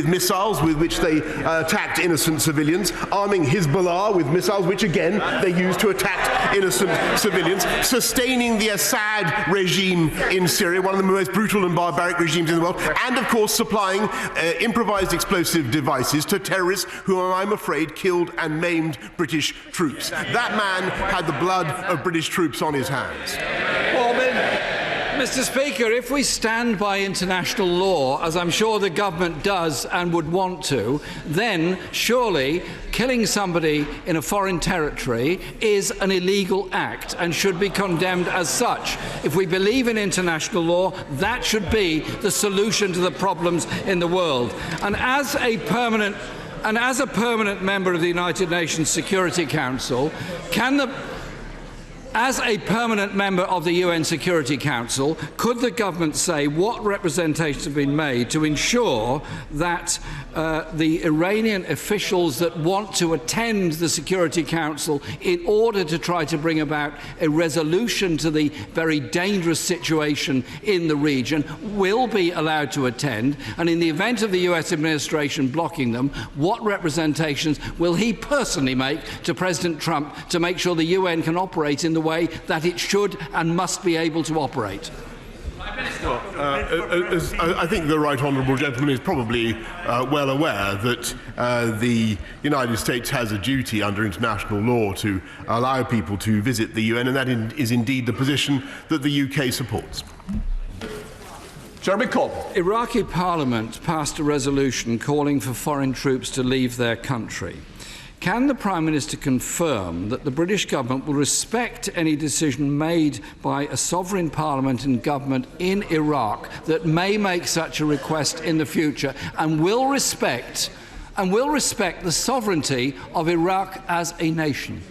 missiles with which they attacked innocent civilians, arming Hezbollah with missiles which again they used to attack innocent civilians, sustaining the Assad regime in Syria, one of the most brutal and barbaric regimes in the world, and of course supplying improvised explosive devices to terrorists who, I'm afraid, killed and maimed British troops. That man had the blood of British troops on his hands. Mr. Speaker, if we stand by international law, as I'm sure the government does and would want to, then surely killing somebody in a foreign territory is an illegal act and should be condemned as such. If we believe in international law, that should be the solution to the problems in the world. And as a permanent member of the United Nations Security Council, as a permanent member of the UN Security Council, could the government say what representations have been made to ensure that the Iranian officials that want to attend the Security Council in order to try to bring about a resolution to the very dangerous situation in the region will be allowed to attend? And in the event of the US administration blocking them, what representations will he personally make to President Trump to make sure the UN can operate in the way that it should and must be able to operate? Well, I think the right honourable gentleman is probably well aware that the United States has a duty under international law to allow people to visit the UN, and that is indeed the position that the UK supports. Jeremy Corbyn. Iraqi Parliament passed a resolution calling for foreign troops to leave their country. Can the Prime Minister confirm that the British government will respect any decision made by a sovereign parliament and government in Iraq that may make such a request in the future, and will respect the sovereignty of Iraq as a nation?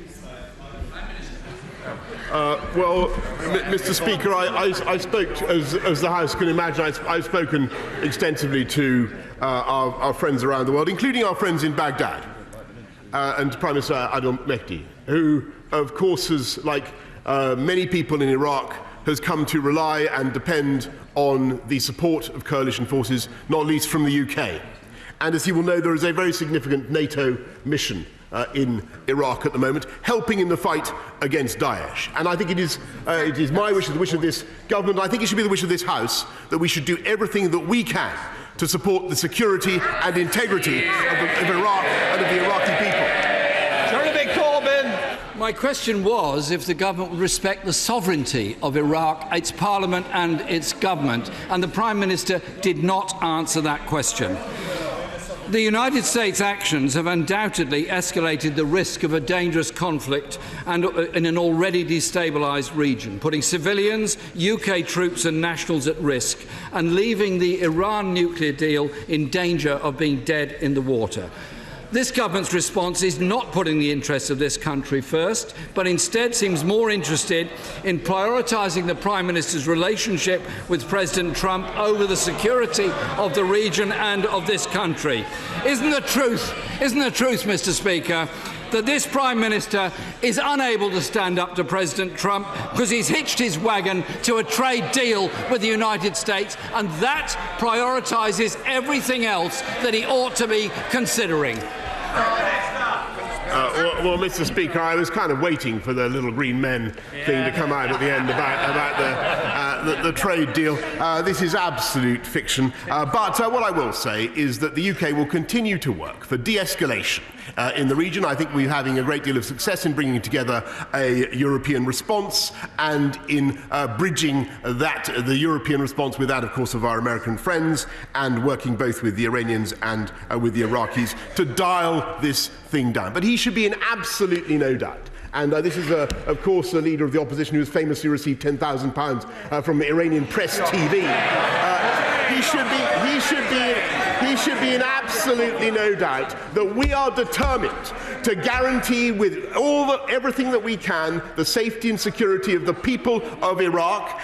Well, Mr. Speaker, I spoke, as the House can imagine, I've spoken extensively to our friends around the world, including our friends in Baghdad. And Prime Minister Adel Mehdi, who, of course, has, like many people in Iraq, has come to rely and depend on the support of coalition forces, not least from the UK. And as he will know, there is a very significant NATO mission in Iraq at the moment, helping in the fight against Daesh. And I think it is my wish, the wish of this government, I think it should be the wish of this House, that we should do everything that we can to support the security and integrity of Iraq and of the Iraqi people. Jeremy Corbyn. My question was if the government would respect the sovereignty of Iraq, its parliament and its government, and the Prime Minister did not answer that question. The United States' actions have undoubtedly escalated the risk of a dangerous conflict and in an already destabilised region, putting civilians, UK troops and nationals at risk and leaving the Iran nuclear deal in danger of being dead in the water. This government's response is not putting the interests of this country first, but instead seems more interested in prioritising the Prime Minister's relationship with President Trump over the security of the region and of this country. Isn't the truth, Mr. Speaker, that this Prime Minister is unable to stand up to President Trump because he's hitched his wagon to a trade deal with the United States, and that prioritises everything else that he ought to be considering? Well, Mr. Speaker, I was kind of waiting for the little green men thing to come out at the end about the trade deal. This is absolute fiction. But what I will say is that the UK will continue to work for de-escalation in the region. I think we're having a great deal of success in bringing together a European response and in bridging the European response with that, of course, of our American friends, and working both with the Iranians and with the Iraqis to dial this thing down. But he should be in absolutely no doubt. And this is, of course, a leader of the opposition who has famously received £10,000 from Iranian press TV. He should be in absolutely no doubt that we are determined to guarantee with everything that we can the safety and security of the people of Iraq,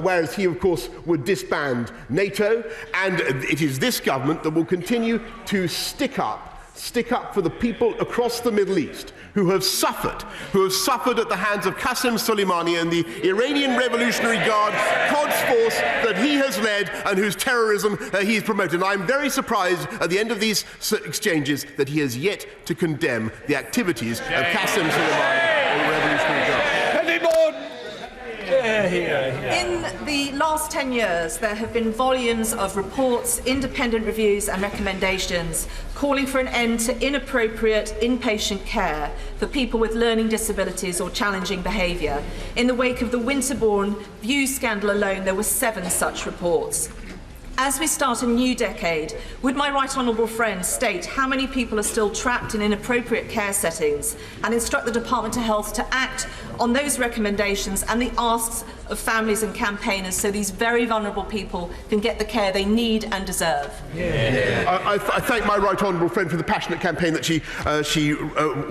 whereas he, of course, would disband NATO. And it is this government that will continue to stick up stick up for the people across the Middle East who have suffered at the hands of Qasem Soleimani and the Iranian Revolutionary Guard Quds Force that he has led and whose terrorism he has promoted. And I'm very surprised at the end of these exchanges that he has yet to condemn the activities of Qasem Soleimani and the Revolutionary Guard. In the last 10 years, there have been volumes of reports, independent reviews and recommendations calling for an end to inappropriate inpatient care for people with learning disabilities or challenging behaviour. In the wake of the Winterbourne Views scandal alone, there were 7 such reports. As we start a new decade, would my right honourable friend state how many people are still trapped in inappropriate care settings and instruct the Department of Health to act on those recommendations and the asks of families and campaigners so these very vulnerable people can get the care they need and deserve? I thank my right honourable friend for the passionate campaign that she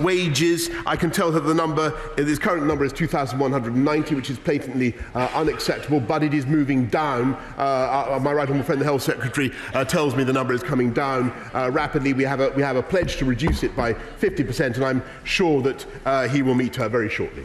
wages. I can tell her the number, this current number is 2,190, which is patently unacceptable, but it is moving down. My right honourable friend, the Health Secretary, tells me the number is coming down rapidly. We have a pledge to reduce it by 50%, and I'm sure that he will meet her very shortly.